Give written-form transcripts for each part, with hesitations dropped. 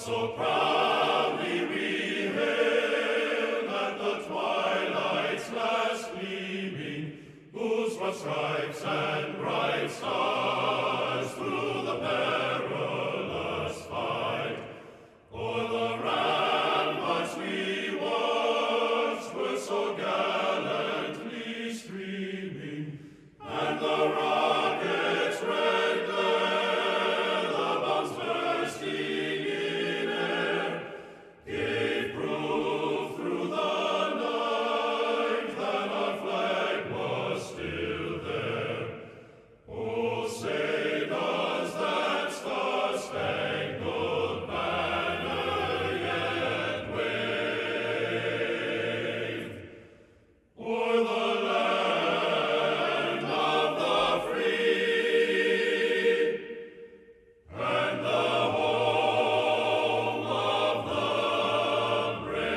so proudly we hailed at the twilight's last gleaming, whose broad stripes and bright stars through the perilous fight o'er the ramparts we watched were so gallantly streaming, and the rockets' red glare, the bombs bursting in air, gave proof through the night that our flag was still there. Oh, say does that star-spangled banner yet wave o'er the land of the free and the home of the brave?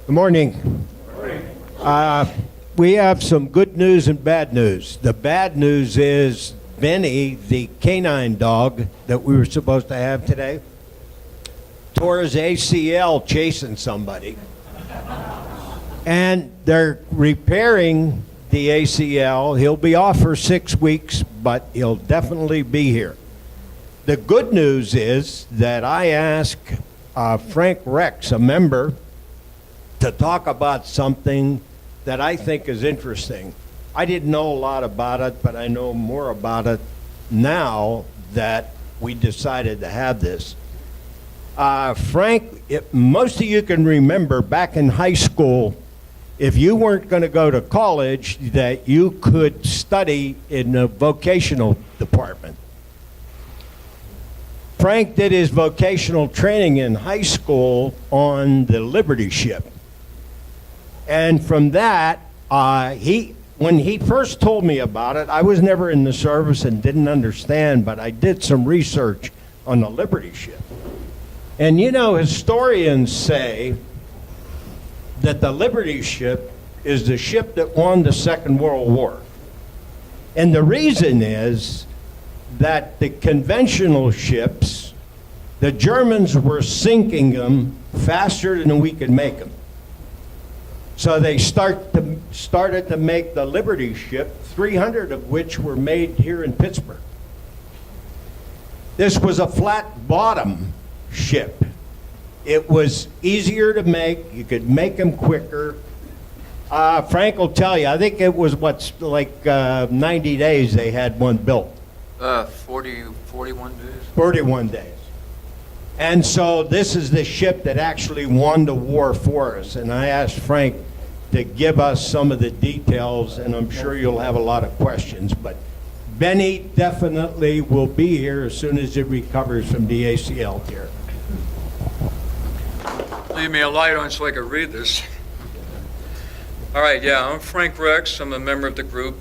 Good morning. We have some good news and bad news. The bad news is Benny, the canine dog that we were supposed to have today, tore his ACL chasing somebody. And they're repairing the ACL. He'll be off for 6 weeks, but he'll definitely be here. The good news is that I asked Frank Rex, a member, to talk about something that I think is interesting. I didn't know a lot about it, but I know more about it now that we decided to have this. Frank, most of you can remember back in high school, if you weren't going to go to college, that you could study in the vocational department. Frank did his vocational training in high school on the Liberty ship. And from that, when he first told me about it, I was never in the service and didn't understand, but I did some research on the Liberty ship. And you know, historians say that the Liberty ship is the ship that won the Second World War. And the reason is that the conventional ships, the Germans were sinking them faster than we could make them. So they started to make the Liberty ship, 300 of which were made here in Pittsburgh. This was a flat bottom ship. It was easier to make. You could make them quicker. Frank will tell you, I think it was 90 days they had one built. 41 days. 41 days. And so this is the ship that actually won the war for us. And I asked Frank to give us some of the details, and I'm sure you'll have a lot of questions. But Benny definitely will be here as soon as it recovers from the ACL tear. Leave me a light on so I can read this. All right, yeah, I'm Frank Rex. I'm a member of the group.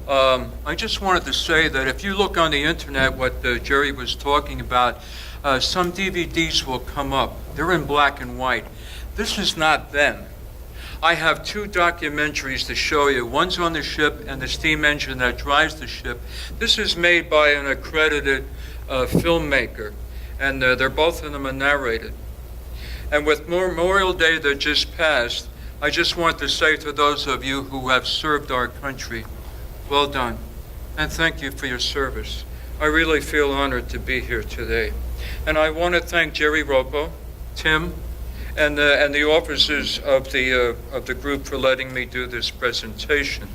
I just wanted to say that if you look on the internet, what Jerry was talking about, some DVDs will come up. They're in black and white. This is not them. I have 2 documentaries to show you. One's on the ship and the steam engine that drives the ship. This is made by an accredited filmmaker, and they're both of them are narrated. And with Memorial Day that just passed, I just want to say to those of you who have served our country, well done, and thank you for your service. I really feel honored to be here today. And I want to thank Jerry Ropo, Tim, and the officers of the group for letting me do this presentation.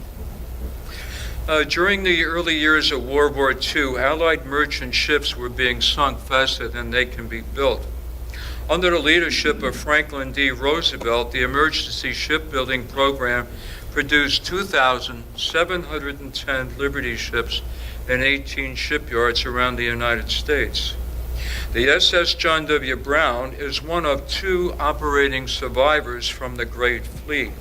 During the early years of World War II, Allied merchant ships were being sunk faster than they can be built. Under the leadership of Franklin D. Roosevelt, the Emergency Shipbuilding Program produced 2,710 Liberty ships in 18 shipyards around the United States. The SS John W. Brown is one of 2 operating survivors from the Great Fleet.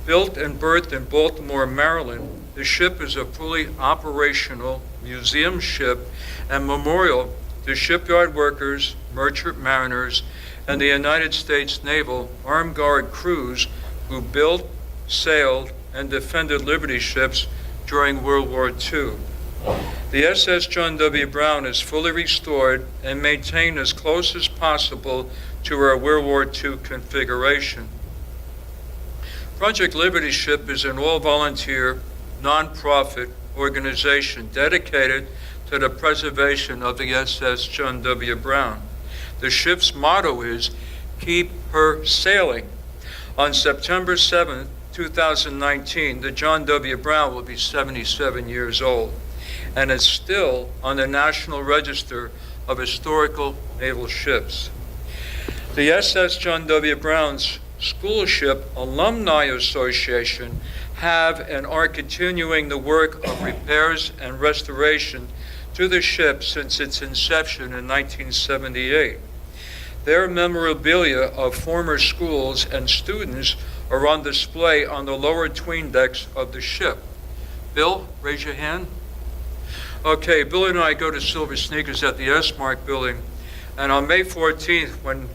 Built and berthed in Baltimore, Maryland, the ship is a fully operational museum ship and memorial to shipyard workers, merchant mariners, and the United States Naval Armed Guard crews who built, sailed, and defended Liberty ships during World War II. The SS John W. Brown is fully restored and maintained as close as possible to our World War II configuration. Project Liberty Ship is an all-volunteer, non-profit organization dedicated to the preservation of the SS John W. Brown. The ship's motto is, "Keep her sailing." On September 7, 2019, the John W. Brown will be 77 years old and is still on the National Register of Historical Naval Ships. The SS John W. Brown's School Ship Alumni Association have and are continuing the work of repairs and restoration to the ship since its inception in 1978. Their memorabilia of former schools and students are on display on the lower tween decks of the ship. Bill, raise your hand. Okay, Bill and I go to Silver Sneakers at the S-Mark building, and on May 14th, when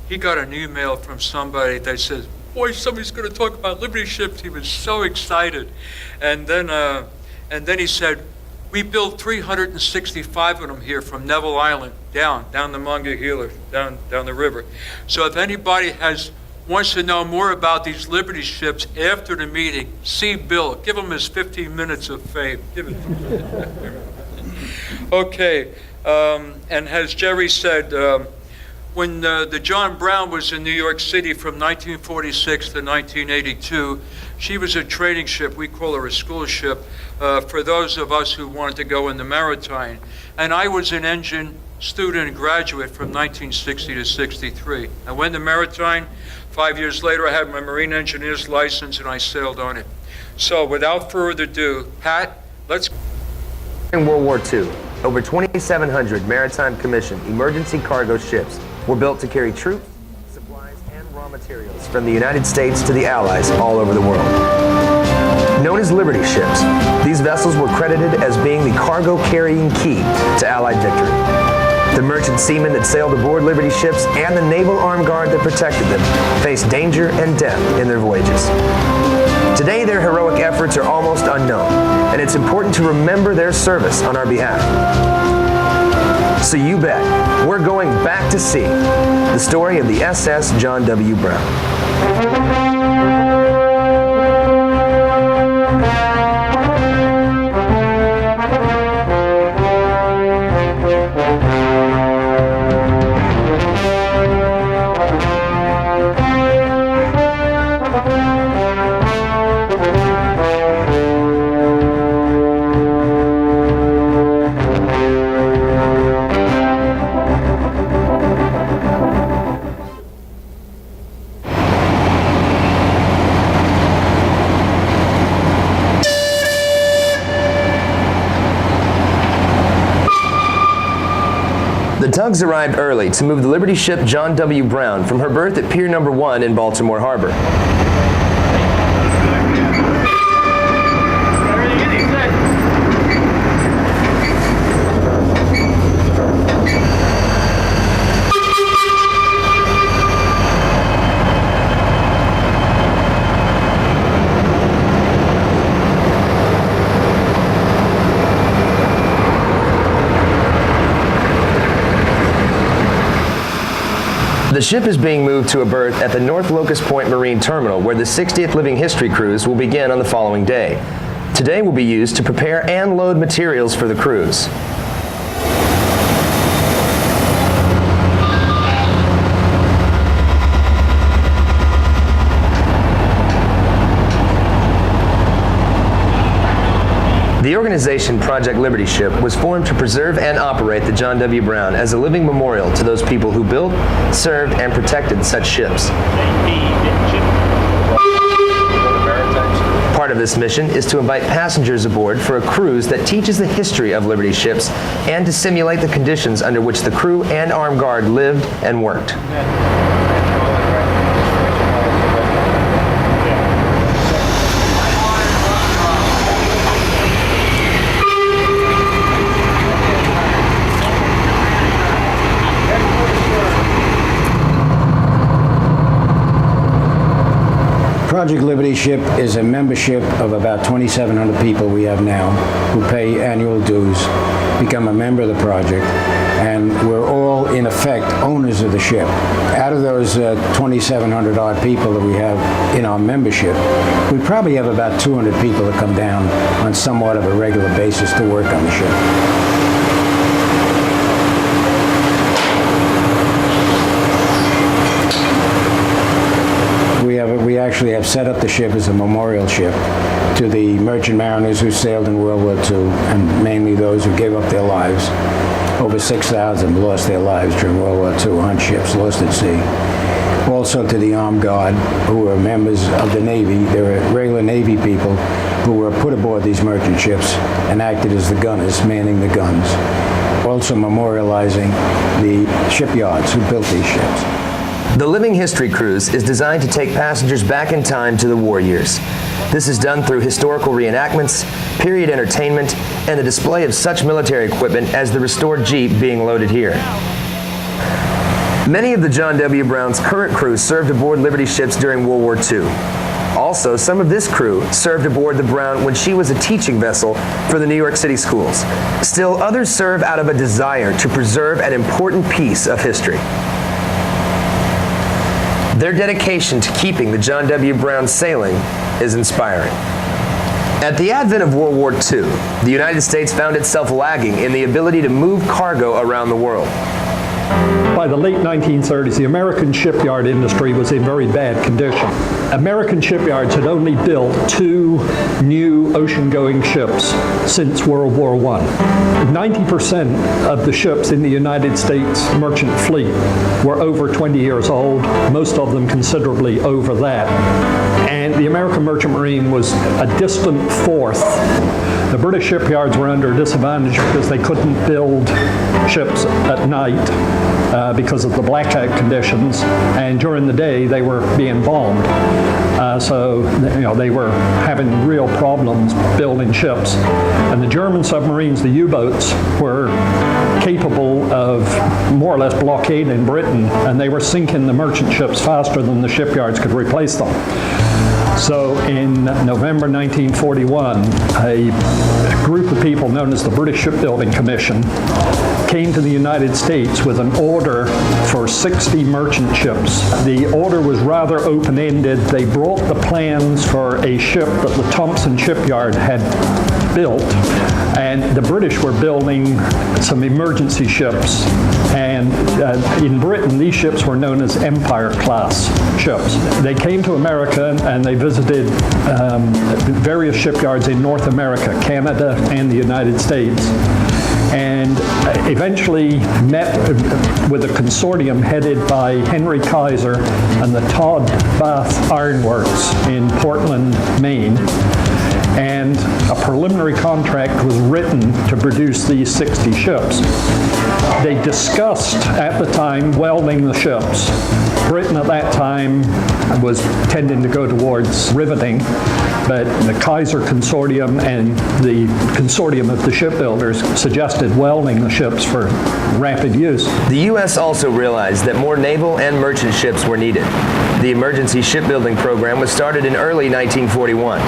he got an email from somebody that says, "Boy, somebody's going to talk about Liberty ships," he was so excited. And then he said, "We built 365 of them here from Neville Island down the Monongahela, down the river. So if anybody wants to know more about these Liberty ships after the meeting, see Bill. Give him his 15 minutes of fame. Give it to him." Okay, and as Jerry said, when the John Brown was in New York City from 1946 to 1982, she was a training ship. We call her a school ship for those of us who wanted to go in the maritime. And I was an engine student and graduate from 1960 to 63. I went to maritime. 5 years later, I had my marine engineer's license and I sailed on it. So without further ado, Pat, let's... In World War II, over 2,700 maritime commissioned emergency cargo ships were built to carry troops, supplies, and raw materials from the United States to the Allies all over the world. Known as Liberty ships, these vessels were credited as being the cargo-carrying key to Allied victory. The merchant seamen that sailed aboard Liberty ships and the Naval Armed Guard that protected them faced danger and death in their voyages. Today, their heroic efforts are almost unknown, and it's important to remember their service on our behalf. So you bet, we're going back to sea, the story of the SS John W. Brown. The tugs arrived early to move the Liberty ship John W. Brown from her berth at Pier No. 1 in Baltimore Harbor. The ship is being moved to a berth at the North Locust Point Marine Terminal, where the 60th Living History cruise will begin on the following day. Today will be used to prepare and load materials for the cruise. The organization Project Liberty Ship was formed to preserve and operate the John W. Brown as a living memorial to those people who built, served, and protected such ships. Part of this mission is to invite passengers aboard for a cruise that teaches the history of Liberty ships and to simulate the conditions under which the crew and armed guard lived and worked. Project Liberty Ship is a membership of about 2,700 people we have now who pay annual dues, become a member of the project, and we're all, in effect, owners of the ship. Out of those 2,700 odd people that we have in our membership, we probably have about 200 people that come down on somewhat of a regular basis to work on the ship. We actually have set up the ship as a memorial ship to the merchant mariners who sailed in World War II, and mainly those who gave up their lives. Over 6,000 lost their lives during World War II on ships lost at sea. Also to the Armed Guard, who were members of the Navy. They were regular Navy people who were put aboard these merchant ships and acted as the gunners, manning the guns. Also memorializing the shipyards who built these ships. The Living History Cruise is designed to take passengers back in time to the war years. This is done through historical reenactments, period entertainment, and the display of such military equipment as the restored Jeep being loaded here. Many of the John W. Brown's current crew served aboard Liberty ships during World War II. Also, some of this crew served aboard the Brown when she was a teaching vessel for the New York City schools. Still, others serve out of a desire to preserve an important piece of history. Their dedication to keeping the John W. Brown sailing is inspiring. At the advent of World War II, the United States found itself lagging in the ability to move cargo around the world. By the late 1930s, the American shipyard industry was in very bad condition. American shipyards had only built 2 new ocean-going ships since World War I. 90% of the ships in the United States merchant fleet were over 20 years old, most of them considerably over that. And the American Merchant Marine was a distant fourth. The British shipyards were under a disadvantage because they couldn't build ships at night because of the blackout conditions, and during the day they were being bombed. So they were having real problems building ships. And the German submarines, the U-boats, were capable of more or less blockading Britain, and they were sinking the merchant ships faster than the shipyards could replace them. So in November 1941, a group of people known as the British Shipbuilding Commission came to the United States with an order for 60 merchant ships. The order was rather open-ended. They brought the plans for a ship that the Thompson Shipyard had built, and the British were building some emergency ships. And in Britain, these ships were known as Empire-class ships. They came to America and they visited various shipyards in North America, Canada, and the United States, and eventually met with a consortium headed by Henry Kaiser and the Todd Bath Iron Works in Portland, Maine. And a preliminary contract was written to produce these 60 ships. They discussed, at the time, welding the ships. Britain at that time was tending to go towards riveting, but the Kaiser Consortium and the consortium of the shipbuilders suggested welding the ships for rapid use. The U.S. also realized that more naval and merchant ships were needed. The emergency shipbuilding program was started in early 1941.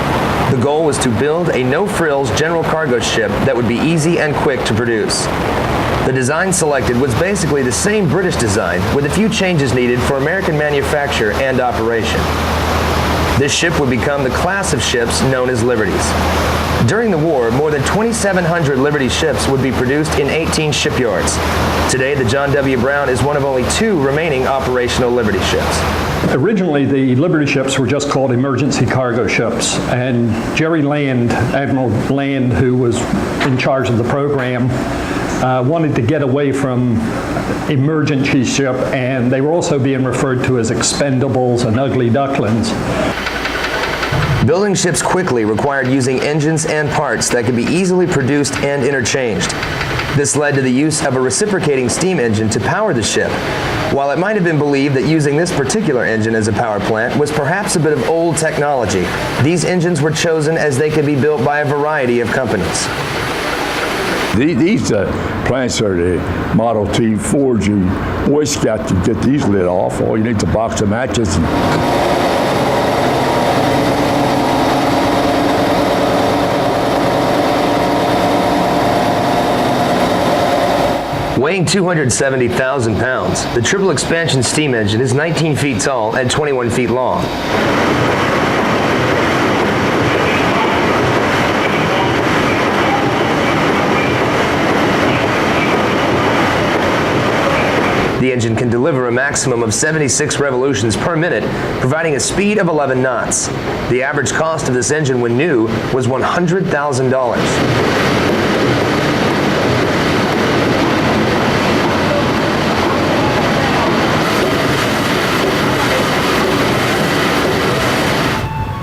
The goal was to build a no-frills general cargo ship that would be easy and quick to produce. The design selected was basically the same British design, with a few changes needed for American manufacture and operation. This ship would become the class of ships known as Liberties. During the war, more than 2,700 Liberty ships would be produced in 18 shipyards. Today, the John W. Brown is one of only 2 remaining operational Liberty ships. Originally, the Liberty ships were just called emergency cargo ships, and Jerry Land, Admiral Land, who was in charge of the program, wanted to get away from emergency ship, and they were also being referred to as expendables and ugly ducklings. Building ships quickly required using engines and parts that could be easily produced and interchanged. This led to the use of a reciprocating steam engine to power the ship. While it might have been believed that using this particular engine as a power plant was perhaps a bit of old technology, these engines were chosen as they could be built by a variety of companies. These plants are the Model T Fords. You always got to get these lit off. All you need is a box of matches. Weighing 270,000 pounds, the triple expansion steam engine is 19 feet tall and 21 feet long. The engine can deliver a maximum of 76 revolutions per minute, providing a speed of 11 knots. The average cost of this engine when new was $100,000.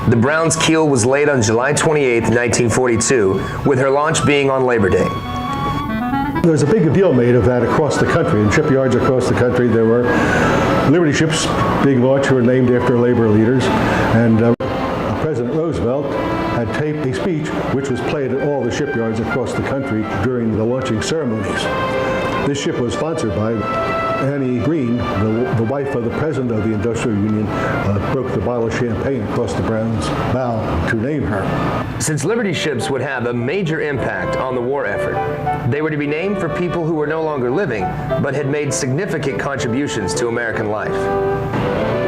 The Brown's keel was laid on July 28, 1942, with her launch being on Labor Day. There was a big deal made of that across the country. In shipyards across the country, there were Liberty ships being launched who were named after labor leaders. And President Roosevelt had taped a speech which was played at all the shipyards across the country during the launching ceremonies. This ship was sponsored by Annie Green, the wife of the president of the Industrial Union, broke the bottle of champagne across the Brown's bow to name her. Since Liberty ships would have a major impact on the war effort, they were to be named for people who were no longer living, but had made significant contributions to American life.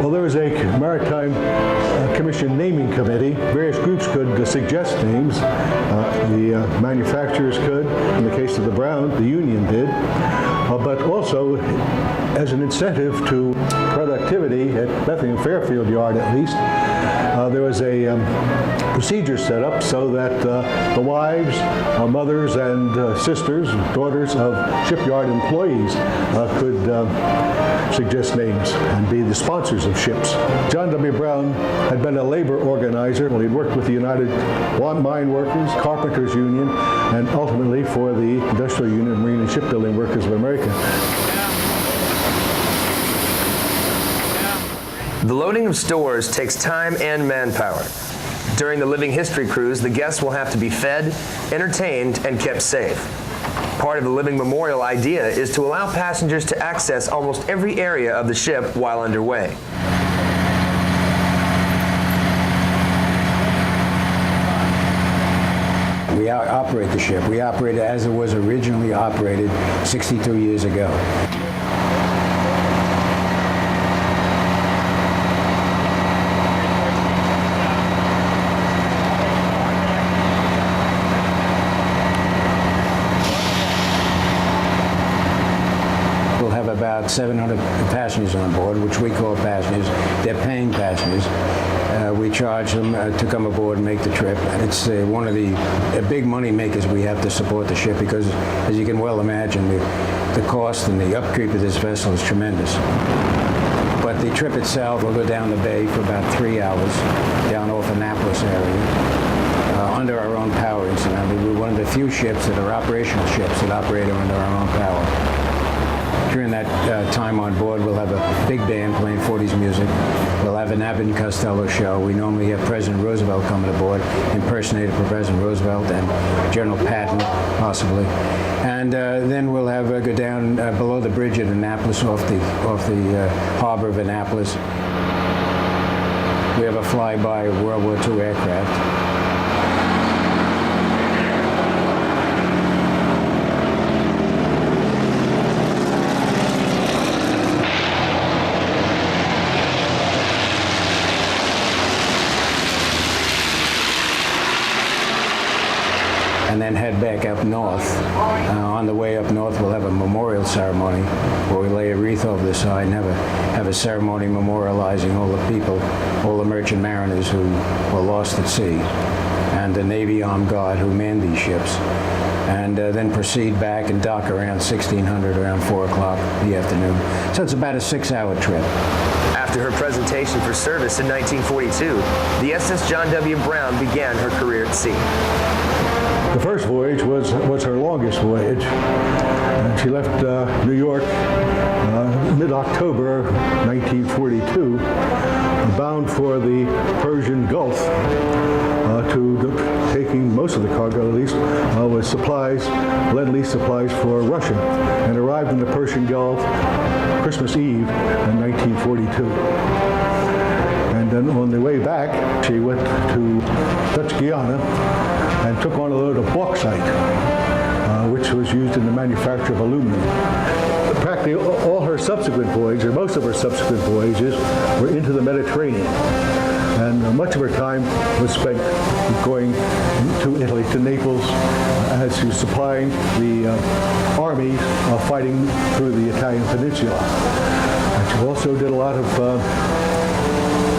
Well, there was a Maritime Commission naming committee. Various groups could suggest names. The manufacturers could. In the case of the Brown, the union did. But also, as an incentive to productivity at Bethlehem Fairfield Yard, at least, there was a procedure set up so that the wives, mothers, and sisters, daughters of shipyard employees could suggest names and be the sponsors of ships. John W. Brown had been a labor organizer. Well, he'd worked with the United Mine Workers, Carpenters Union, and ultimately for the Industrial Union of Marine and Shipbuilding Workers of America. The loading of stores takes time and manpower. During the Living History cruise, the guests will have to be fed, entertained, and kept safe. Part of the Living Memorial idea is to allow passengers to access almost every area of the ship while underway. We operate the ship. We operate it as it was originally operated 62 years ago. We'll have about 700 passengers on board, which we call passengers. They're paying passengers. We charge them to come aboard and make the trip. It's one of the big money makers we have to support the ship because, as you can well imagine, the cost and the upkeep of this vessel is tremendous. But the trip itself will go down the bay for about 3 hours, down off Annapolis area, under our own power, incidentally. We're one of the few ships that are operational ships that operate under our own power. During that time on board, we'll have a big band playing 40s music. We'll have an Abbott and Costello show. We normally have President Roosevelt coming aboard, impersonated for President Roosevelt and General Patton, possibly. And then we'll have go down below the bridge at Annapolis, off the harbor of Annapolis. We have a flyby of World War II aircraft. And then head back up north. On the way up north, we'll have a memorial ceremony where we lay a wreath over the side and have a ceremony memorializing all the people, all the merchant mariners who were lost at sea, and the Navy Armed Guard who manned these ships. And then proceed back and dock around 1600, around 4 o'clock in the afternoon. So it's about a 6-hour trip. After her presentation for service in 1942, the SS John W. Brown began her career at sea. The first voyage was her longest voyage. She left New York mid-October 1942, bound for the Persian Gulf, taking most of the cargo, at least, was supplies, Lend-Lease supplies for Russia, and arrived in the Persian Gulf Christmas Eve in 1942. And then on the way back, she went to Dutch Guiana and took on a load of bauxite. which was used in the manufacture of aluminum. Practically all her subsequent voyages, or most of her subsequent voyages, were into the Mediterranean. And much of her time was spent going to Italy, to Naples, as she was supplying the armies fighting through the Italian peninsula. And she also did a lot of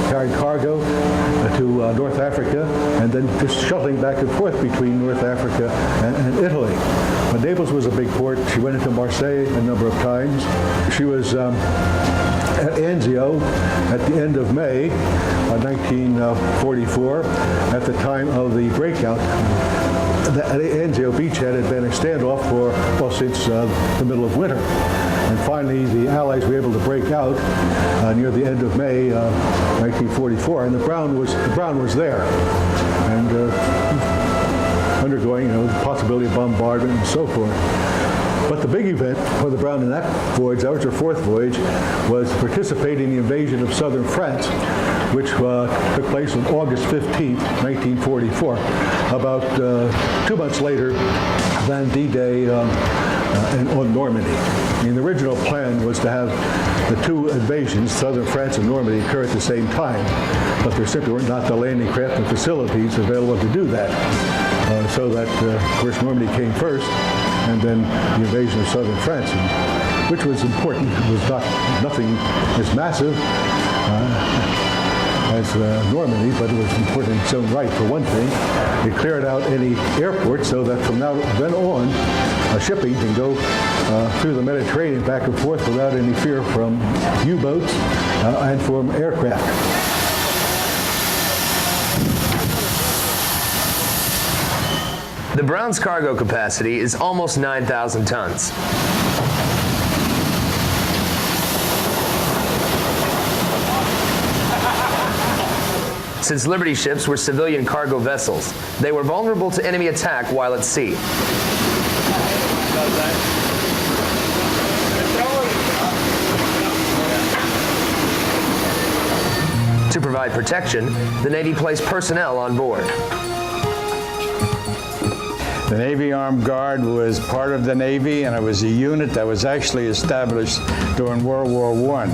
carrying cargo to North Africa, and then just shuttling back and forth between North Africa and Italy. But Naples was a big port. She went into Marseille a number of times. She was at Anzio at the end of May 1944, at the time of the breakout. At Anzio beachhead had been a standoff for, well, since the middle of winter. And finally, the Allies were able to break out near the end of May 1944, and the Brown was there, and undergoing, the possibility of bombardment and so forth. But the big event for the Brown in that voyage, that was her fourth voyage, was participating in the invasion of southern France, which took place on August 15th, 1944, about 2 months later than D-Day on Normandy. I mean, the original plan was to have the two invasions, southern France and Normandy, occur at the same time, but there simply were not the landing craft and facilities available to do that. So that, of course, Normandy came first, and then the invasion of southern France, which was important. It was nothing as massive as Normandy, but it was important in its own right. For one thing, it cleared out any airport so that from then on, shipping can go through the Mediterranean back and forth without any fear from U-boats and from aircraft. The Brown's cargo capacity is almost 9,000 tons. Since Liberty ships were civilian cargo vessels, they were vulnerable to enemy attack while at sea. To provide protection, the Navy placed personnel on board. The Navy Armed Guard was part of the Navy, and it was a unit that was actually established during World War I,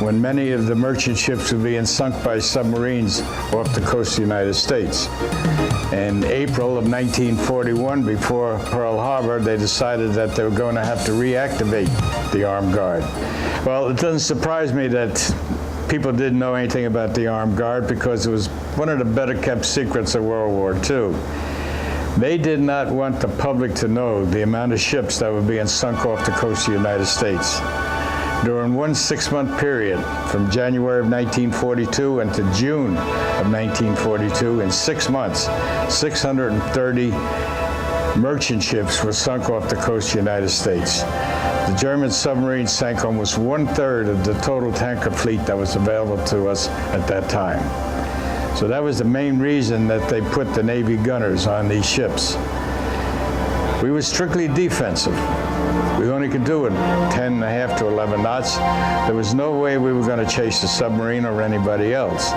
when many of the merchant ships were being sunk by submarines off the coast of the United States. In April of 1941, before Pearl Harbor, they decided that they were going to have to reactivate the Armed Guard. Well, it doesn't surprise me that people didn't know anything about the Armed Guard, because it was one of the better kept secrets of World War II. They did not want the public to know the amount of ships that were being sunk off the coast of the United States. During one 6-month period, from January of 1942 until June of 1942, in 6 months, 630 merchant ships were sunk off the coast of the United States. The German submarines sank almost 1/3 of the total tanker fleet that was available to us at that time. So that was the main reason that they put the Navy gunners on these ships. We were strictly defensive. We only could do it 10.5 to 11 knots. There was no way we were going to chase a submarine or anybody else.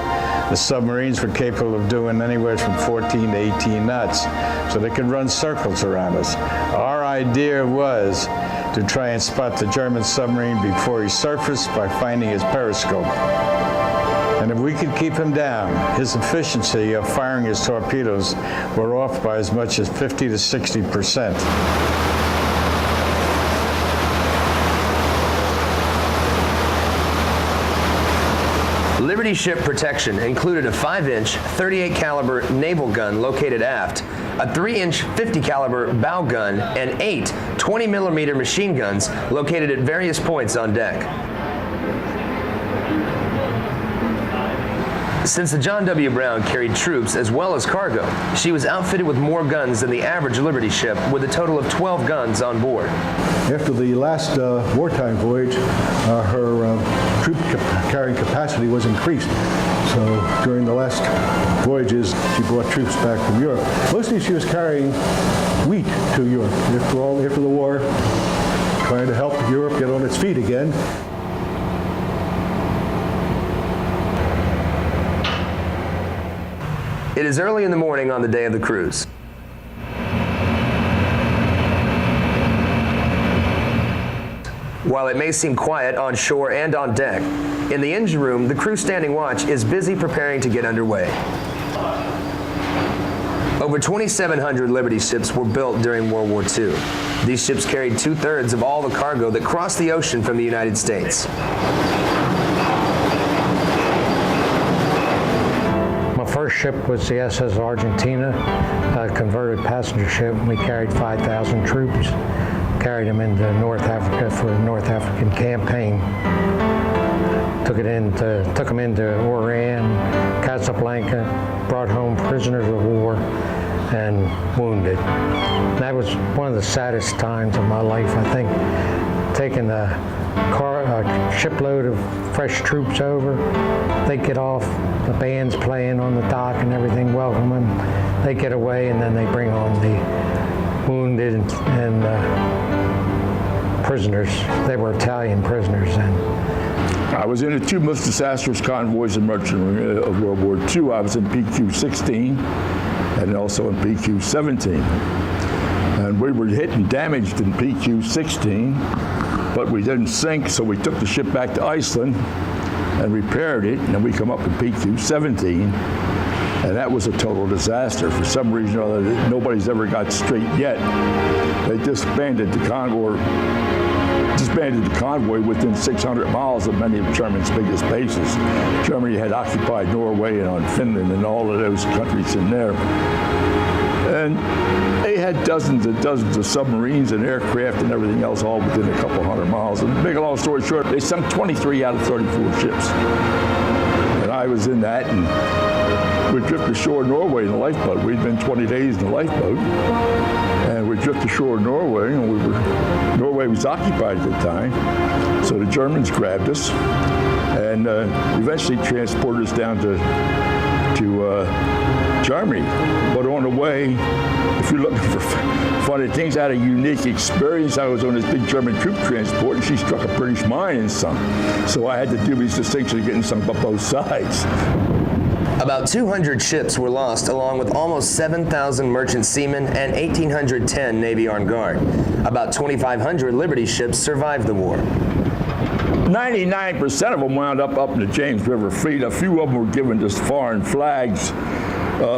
The submarines were capable of doing anywhere from 14 to 18 knots, so they could run circles around us. Our idea was to try and spot the German submarine before he surfaced by finding his periscope. And if we could keep him down, his efficiency of firing his torpedoes were off by as much as 50 to 60%. Liberty ship protection included a 5-inch 38 caliber naval gun located aft, a 3-inch 50 caliber bow gun, and 8 20mm machine guns located at various points on deck. Since the John W. Brown carried troops as well as cargo, she was outfitted with more guns than the average Liberty ship, with a total of 12 guns on board. After the last wartime voyage, her troop carrying capacity was increased. So during the last voyages, she brought troops back from Europe. Mostly she was carrying wheat to Europe. After the war, trying to help Europe get on its feet again. It is early in the morning on the day of the cruise. While it may seem quiet on shore and on deck, in the engine room, the crew standing watch is busy preparing to get underway. Over 2,700 Liberty ships were built during World War II. These ships carried 2/3 of all the cargo that crossed the ocean from the United States. My first ship was the SS Argentina, a converted passenger ship. We carried 5,000 troops, carried them into North Africa for the North African campaign. Took them into Oran, Casablanca, brought home prisoners of war and wounded. That was one of the saddest times of my life, I think, taking a shipload of fresh troops over. They get off, the band's playing on the dock and everything, welcome them. They get away, and then they bring on the wounded and prisoners. They were Italian prisoners then. I was in the two most disastrous convoys in merchant marine of World War II. I was in PQ-16 and also in PQ-17. And we were hit and damaged in PQ-16, but we didn't sink, so we took the ship back to Iceland and repaired it, and then we come up in PQ-17, and that was a total disaster. For some reason or other, nobody's ever got straight yet. They disbanded the convoy within 600 miles of many of Germany's biggest bases. Germany had occupied Norway and Finland and all of those countries in there. And they had dozens and dozens of submarines and aircraft and everything else all within a couple hundred miles. And to make a long story short, they sunk 23 out of 34 ships. And I was in that, and we drifted ashore in Norway in the lifeboat. We'd been 20 days in the lifeboat. And we drifted ashore in Norway, and Norway was occupied at the time. So the Germans grabbed us and eventually transported us down to Germany. But on the way, if you're looking for funny things, I had a unique experience. I was on this big German troop transport, and she struck a British mine and sunk. So I had to do this distinction of getting sunk by both sides. About 200 ships were lost, along with almost 7,000 merchant seamen and 1,810 Navy Armed Guard. About 2,500 Liberty ships survived the war. 99% of them wound up in the James River Fleet. A few of them were given to foreign flags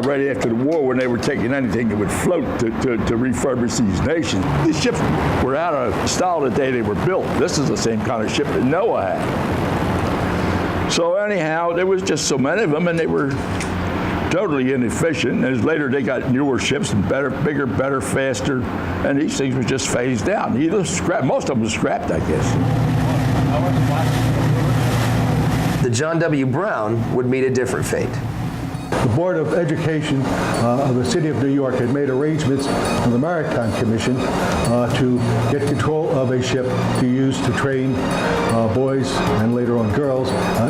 right after the war, when they were taking anything that would float to refurbish these nations. These ships were out of style the day they were built. This is the same kind of ship that Noah had. So anyhow, there was just so many of them, and they were totally inefficient. As later they got newer ships and better, bigger, better, faster, and these things were just phased out. Either scrapped, most of them were scrapped, I guess. The John W. Brown would meet a different fate. The Board of Education of the City of New York had made arrangements with the Maritime Commission to get control of a ship to use to train boys and later on girls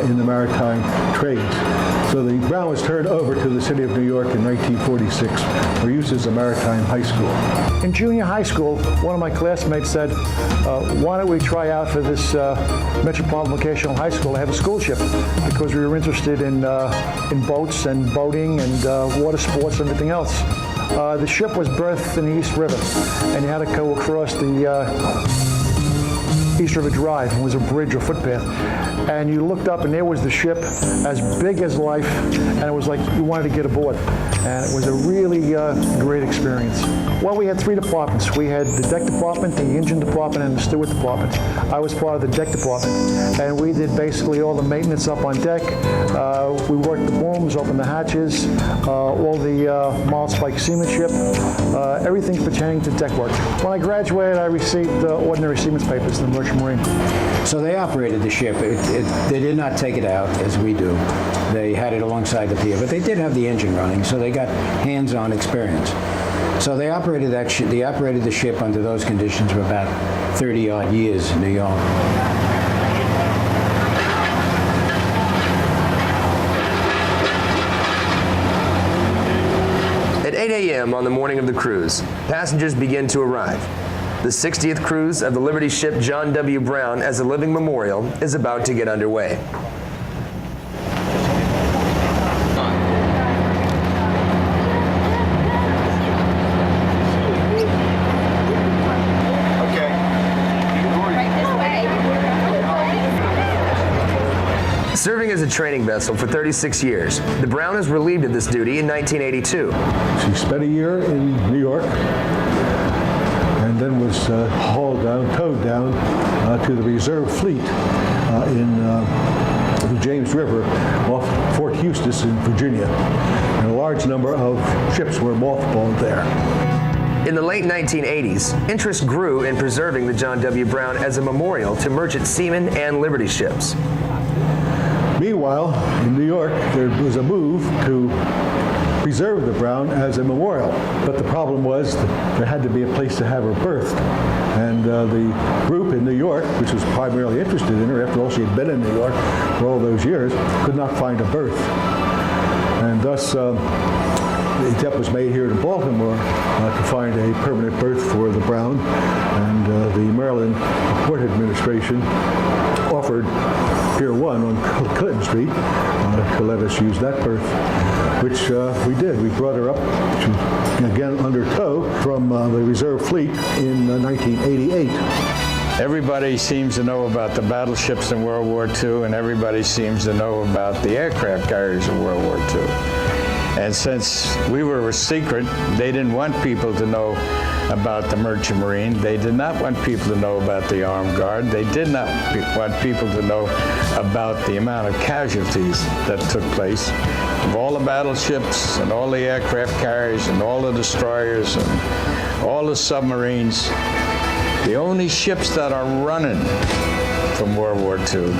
in the maritime trades. So the Brown was turned over to the City of New York in 1946 for use as a maritime high school. In junior high school, one of my classmates said, why don't we try out for this Metropolitan Vocational High School to have a school ship, because we were interested in boats and boating and water sports and everything else. The ship was berthed in the East River, and you had to go across the East River Drive, and was a bridge or footpath. And you looked up, and there was the ship, as big as life, and it was like you wanted to get aboard. And it was a really great experience. Well, we had three departments. We had the deck department, the engine department, and the steward department. I was part of the deck department, and we did basically all the maintenance up on deck. We worked the booms, opened the hatches, all the mild spike seamanship, everything pertaining to deck work. When I graduated, I received ordinary seaman's papers in the Merchant Marine. So they operated the ship. They did not take it out as we do. They had it alongside the pier, but they did have the engine running, so they got hands-on experience. So they operated the ship under those conditions for about 30-odd years in New York. At 8 a.m. on the morning of the cruise, passengers begin to arrive. The 60th cruise of the Liberty ship John W. Brown as a living memorial is about to get underway. as a training vessel for 36 years, the Brown was relieved of this duty in 1982. She spent a year in New York and then was towed down to the reserve fleet in the James River off Fort Eustis in Virginia. And a large number of ships were mothballed there. In the late 1980s, interest grew in preserving the John W. Brown as a memorial to merchant seamen and Liberty ships. Meanwhile, in New York, there was a move to preserve the Brown as a memorial. But the problem was that there had to be a place to have her birthed. And the group in New York, which was primarily interested in her, after all she had been in New York for all those years, could not find a berth. And thus, the attempt was made here in Baltimore to find a permanent berth for the Brown, and the Maryland Port Administration offered Pier 1 on Clinton Street to let us use that berth, which we did. We brought her up, again under tow, from the reserve fleet in 1988. Everybody seems to know about the battleships in World War II, and everybody seems to know about the aircraft carriers in World War II. And since we were a secret, they didn't want people to know about the Merchant Marine. They did not want people to know about the Armed Guard. They did not want people to know about the amount of casualties that took place of all the battleships and all the aircraft carriers and all the destroyers and all the submarines. The only ships that are running from World War II,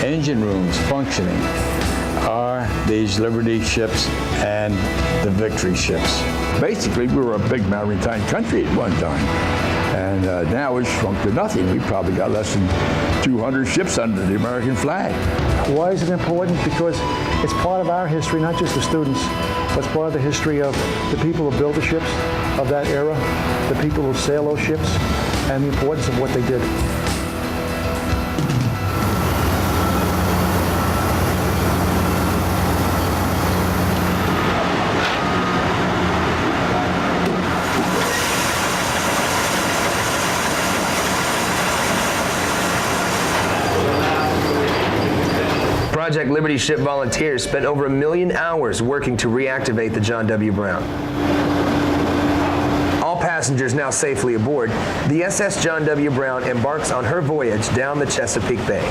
engine rooms functioning, are these Liberty ships and the Victory ships. Basically, we were a big maritime country at one time. And now it's shrunk to nothing. We probably got less than 200 ships under the American flag. Why is it important? Because it's part of our history, not just the students, but it's part of the history of the people who built the ships of that era, the people who sail those ships, and the importance of what they did. Project Liberty Ship volunteers spent over 1 million hours working to reactivate the John W. Brown. All passengers now safely aboard, the SS John W. Brown embarks on her voyage down the Chesapeake Bay.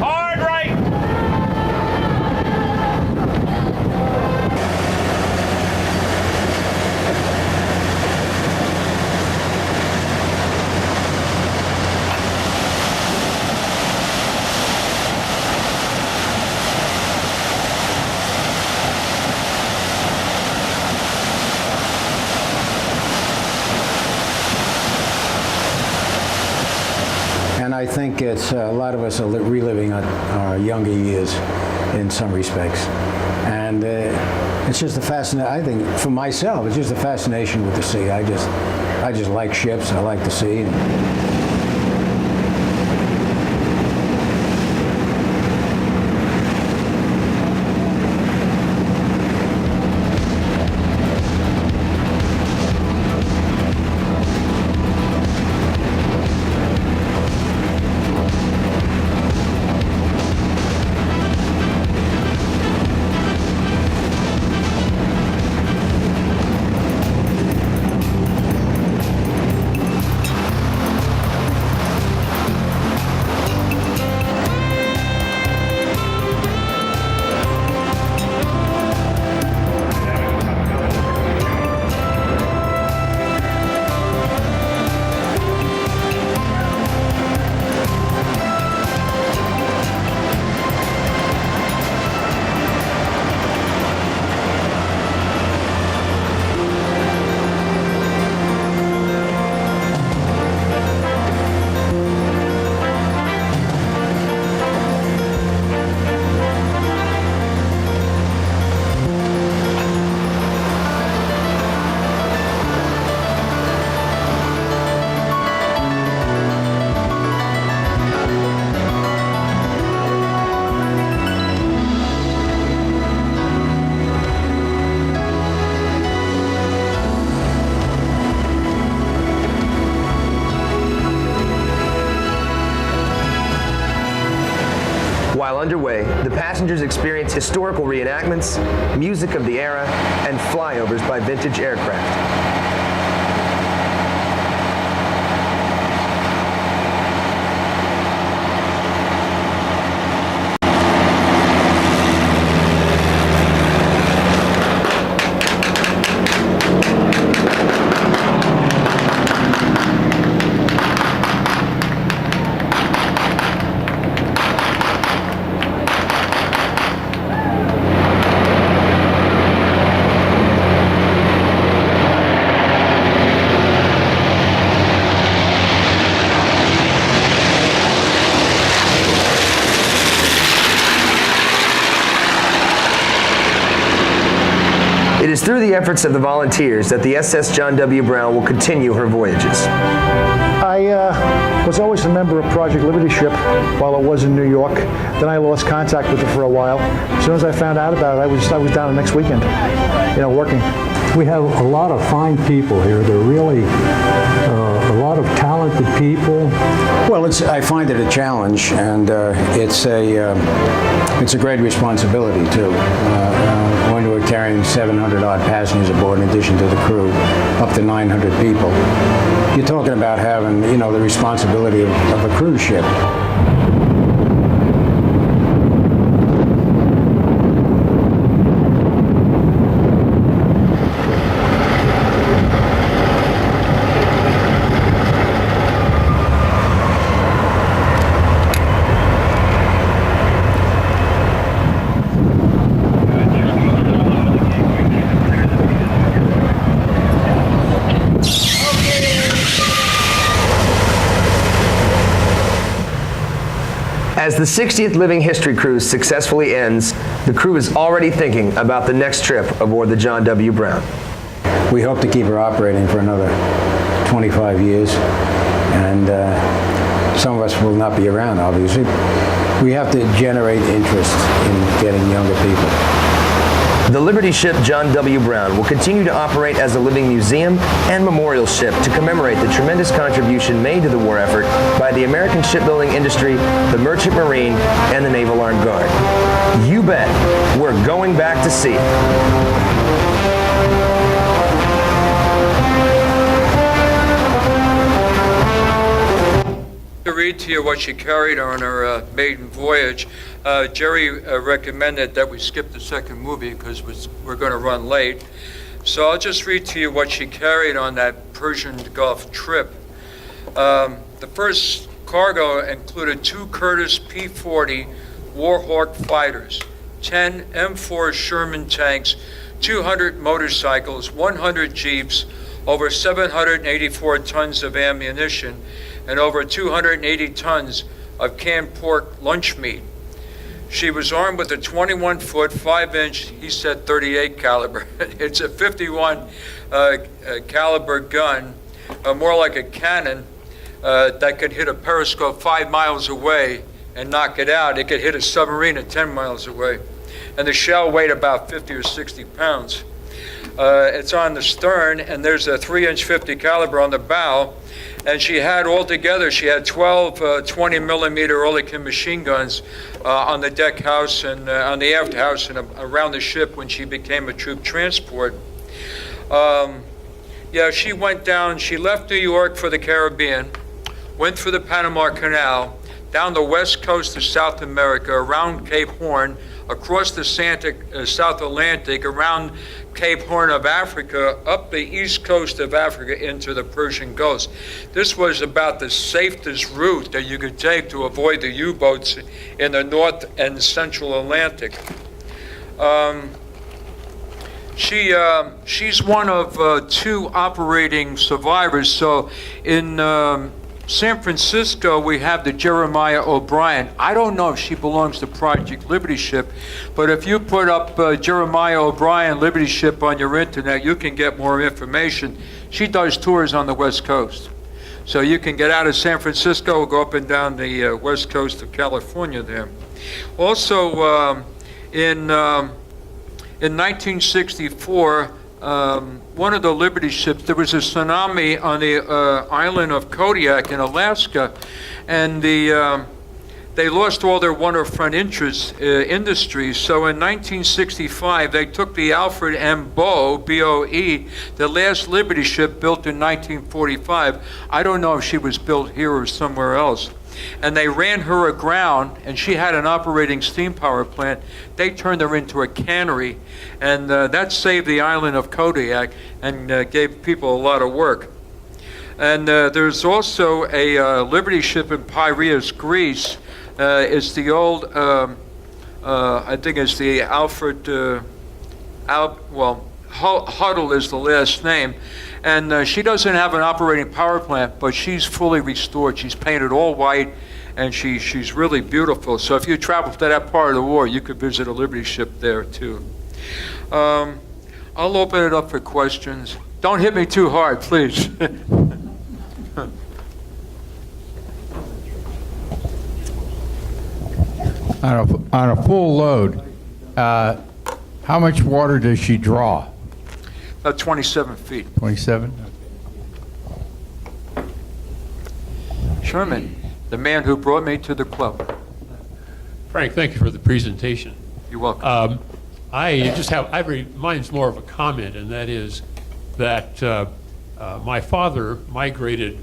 Hard right! And I think it's a lot of us are reliving our younger years in some respects. And it's just a fascination, I think, for myself, it's just a fascination with the sea. I just like ships, I like the sea. Passengers experience historical reenactments, music of the era, and flyovers by vintage aircraft. It is through the efforts of the volunteers that the SS John W. Brown will continue her voyages. I was always a member of Project Liberty Ship while it was in New York. Then I lost contact with it for a while. As soon as I found out about it, I was down the next weekend, working. We have a lot of fine people here. They're really a lot of talented people. Well, I find it a challenge, and it's a great responsibility too. When we're carrying 700 odd passengers aboard, in addition to the crew, up to 900 people, you're talking about having, the responsibility of a cruise ship. As the 60th Living History Cruise successfully ends, the crew is already thinking about the next trip aboard the John W. Brown. We hope to keep her operating for another 25 years, and some of us will not be around, obviously. We have to generate interest in getting younger people. The Liberty ship John W. Brown will continue to operate as a living museum and memorial ship to commemorate the tremendous contribution made to the war effort by the American shipbuilding industry, the Merchant Marine, and the Naval Armed Guard. You bet, we're going back to sea. To read to you what she carried on her maiden voyage. Jerry recommended that we skip the second movie because we're going to run late. So I'll just read to you what she carried on that Persian Gulf trip. The first cargo included 2 Curtiss P-40 Warhawk fighters, 10 M4 Sherman tanks, 200 motorcycles, 100 jeeps, over 784 tons of ammunition, and over 280 tons of canned pork lunch meat. She was armed with a 21-foot, 5-inch, he said 38 caliber. It's a 51 caliber gun, more like a cannon that could hit a periscope 5 miles away and knock it out. It could hit a submarine at 10 miles away. And the shell weighed about 50 or 60 pounds. It's on the stern, and there's a 3-inch 50 caliber on the bow. And she had 12 20-millimeter Oerlikon machine guns on the deck house and on the aft house and around the ship when she became a troop transport. She went down, she left New York for the Caribbean, went through the Panama Canal, down the west coast of South America, around Cape Horn, across the South Atlantic, around Cape Horn of Africa, up the east coast of Africa into the Persian Gulf. This was about the safest route that you could take to avoid the U-boats in the North and Central Atlantic. She's one of 2 operating survivors. So in San Francisco, we have the Jeremiah O'Brien. I don't know if she belongs to Project Liberty Ship, but if you put up Jeremiah O'Brien Liberty Ship on your internet, you can get more information. She does tours on the West Coast. So you can get out of San Francisco, go up and down the West Coast of California there. Also, in 1964, one of the Liberty ships, there was a tsunami on the island of Kodiak in Alaska, and the they lost all their waterfront industries. So in 1965, they took the Alfred M. Boe, B-O-E, the last Liberty ship built in 1945. I don't know if she was built here or somewhere else. And they ran her aground, and she had an operating steam power plant. They turned her into a cannery, and that saved the island of Kodiak and gave people a lot of work. And there's also a Liberty ship in Piraeus, Greece. It's the old, I think it's the Alfred, Huddle is the last name. And she doesn't have an operating power plant, but she's fully restored. She's painted all white, and she's really beautiful. So if you travel to that part of the war, you could visit a Liberty ship there too. I'll open it up for questions. Don't hit me too hard, please. On a full load, how much water does she draw? About 27 feet. 27? Sherman, the man who brought me to the club. Frank, thank you for the presentation. You're welcome. Mine's more of a comment, and that is that my father migrated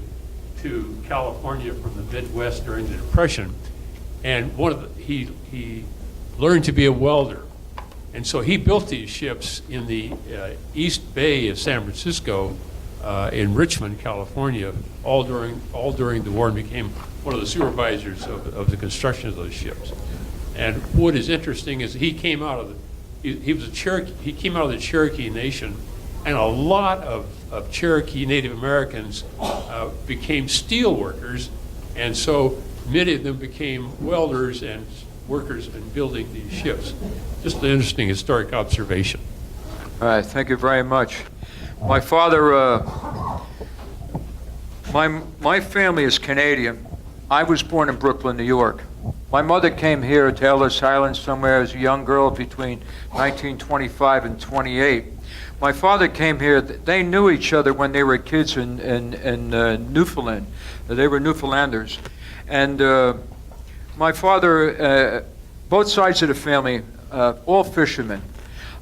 to California from the Midwest during the Depression, and he learned to be a welder. And so he built these ships in the East Bay of San Francisco, in Richmond, California, all during the war, and became one of the supervisors of the construction of those ships. And what is interesting is he came out of the Cherokee Nation, and a lot of Cherokee Native Americans became steel workers, and so many of them became welders and workers in building these ships. Just an interesting historic observation. All right, thank you very much. My father, my family is Canadian. I was born in Brooklyn, New York. My mother came here to Ellis Island somewhere as a young girl between 1925 and 28. My father came here, they knew each other when they were kids in Newfoundland. They were Newfoundlanders. And my father, both sides of the family, all fishermen.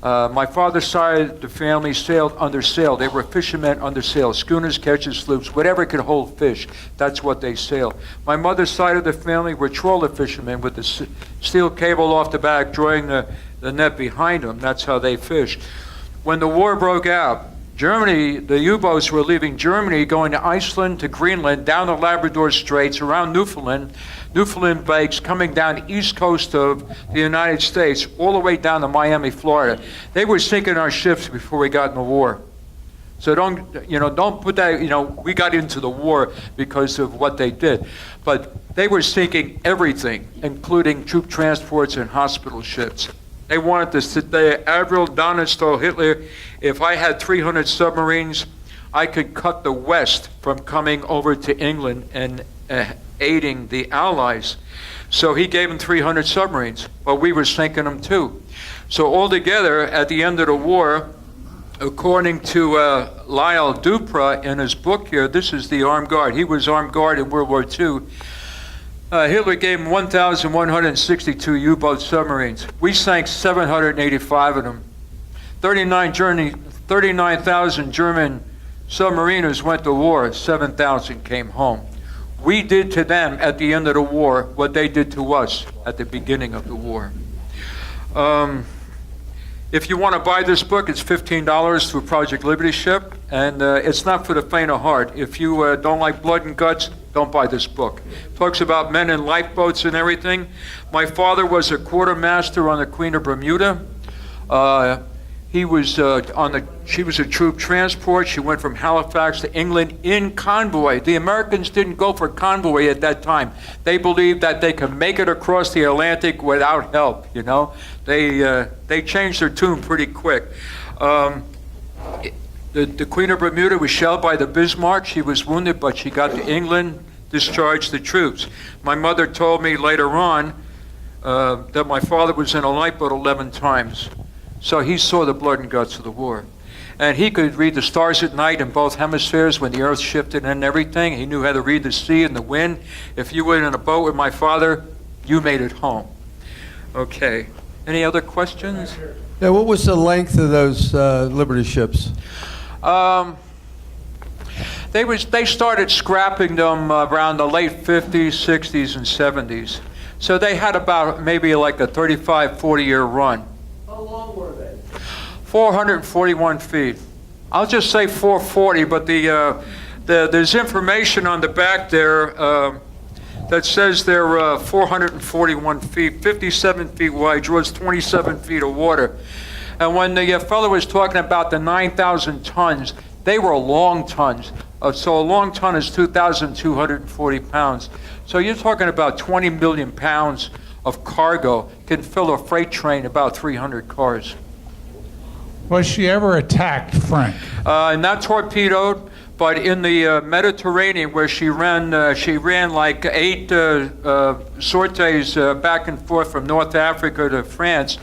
My father's side of the family sailed under sail. They were fishermen under sail, schooners, ketches, sloops, whatever could hold fish. That's what they sailed. My mother's side of the family were trawler fishermen with the steel cable off the back, drawing the net behind them. That's how they fished. When the war broke out, Germany, the U-boats were leaving Germany, going to Iceland, to Greenland, down the Labrador Straits, around Newfoundland Bakes, coming down the east coast of the United States, all the way down to Miami, Florida. They were sinking our ships before we got in the war. So don't put that, we got into the war because of what they did. But they were sinking everything, including troop transports and hospital ships. They wanted to sit there. Admiral Donitz told Hitler, if I had 300 submarines, I could cut the West from coming over to England and aiding the Allies. So he gave them 300 submarines, but we were sinking them too. So altogether, at the end of the war, according to Lyle Dupra in his book here, this is the armed guard. He was armed guard in World War II. Hitler gave him 1,162 U-boat submarines. We sank 785 of them. 39,000 German submariners went to war. 7,000 came home. We did to them at the end of the war what they did to us at the beginning of the war. If you want to buy this book, it's $15 through Project Liberty Ship, and it's not for the faint of heart. If you don't like blood and guts, don't buy this book. It talks about men in lifeboats and everything. My father was a quartermaster on the Queen of Bermuda. She was a troop transport. She went from Halifax to England in convoy. The Americans didn't go for convoy at that time. They believed that they could make it across the Atlantic without help, They changed their tune pretty quick. The Queen of Bermuda was shelled by the Bismarck. She was wounded, but she got to England, discharged the troops. My mother told me later on that my father was in a lifeboat 11 times. So he saw the blood and guts of the war. And he could read the stars at night in both hemispheres when the earth shifted and everything. He knew how to read the sea and the wind. If you were in a boat with my father, you made it home. Okay. Any other questions? Yeah, what was the length of those Liberty ships? They started scrapping them around the late 50s, 60s, and 70s. So they had about maybe like a 35, 40-year run. How long were they? 441 feet. I'll just say 440, but there's information on the back there that says they're 441 feet, 57 feet wide, draws 27 feet of water. And when the fellow was talking about the 9,000 tons, they were long tons. So a long ton is 2,240 pounds. So you're talking about 20 million pounds of cargo can fill a freight train about 300 cars. Was she ever attacked, Frank? Not torpedoed, but in the Mediterranean, where she ran like 8 sorties back and forth from North Africa to France.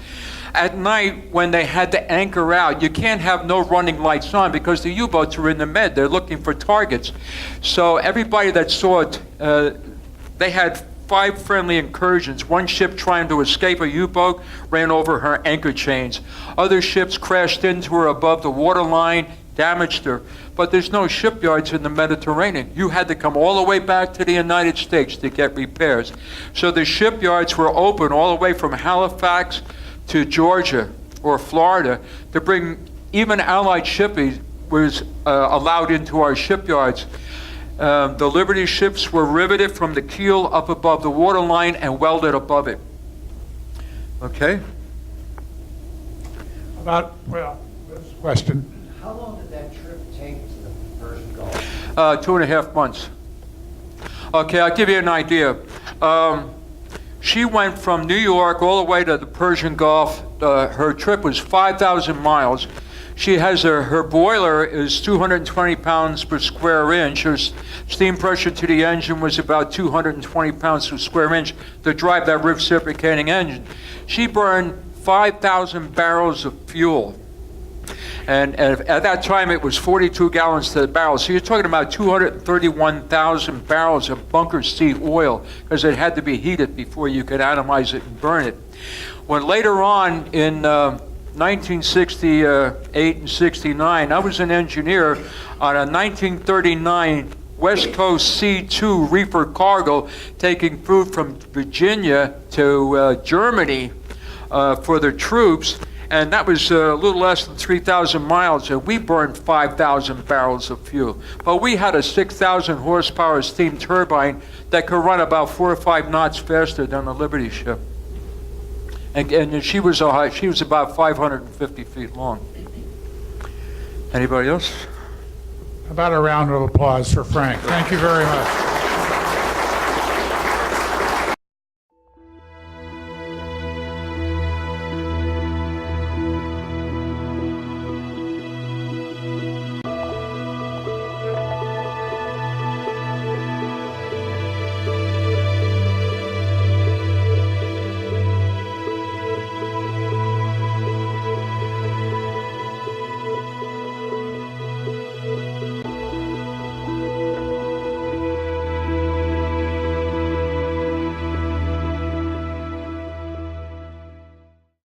At night, when they had to anchor out, you can't have no running lights on because the U-boats are in the Med. They're looking for targets. So everybody that saw it, they had 5 friendly incursions. One ship trying to escape a U-boat ran over her anchor chains. Other ships crashed into her above the waterline, damaged her. But there's no shipyards in the Mediterranean. You had to come all the way back to the United States to get repairs. So the shipyards were open all the way from Halifax to Georgia or Florida to bring even Allied shipping was allowed into our shipyards. The Liberty ships were riveted from the keel up above the waterline and welded above it. Okay? This question. How long did that trip take to the Persian Gulf? 2.5 months. Okay, I'll give you an idea. She went from New York all the way to the Persian Gulf. Her trip was 5,000 miles. She has her boiler is 220 pounds per square inch. Her steam pressure to the engine was about 220 pounds per square inch to drive that reciprocating engine. She burned 5,000 barrels of fuel. And at that time, it was 42 gallons to the barrel. So you're talking about 231,000 barrels of bunker seat oil because it had to be heated before you could atomize it and burn it. When later on in 1968 and 69, I was an engineer on a 1939 West Coast C-2 reefer cargo taking food from Virginia to Germany for the troops. And that was a little less than 3,000 miles, and we burned 5,000 barrels of fuel. But we had a 6,000 horsepower steam turbine that could run about 4 or 5 knots faster than the Liberty ship. And she was about 550 feet long. Anybody else? How about a round of applause for Frank? Thank you very much.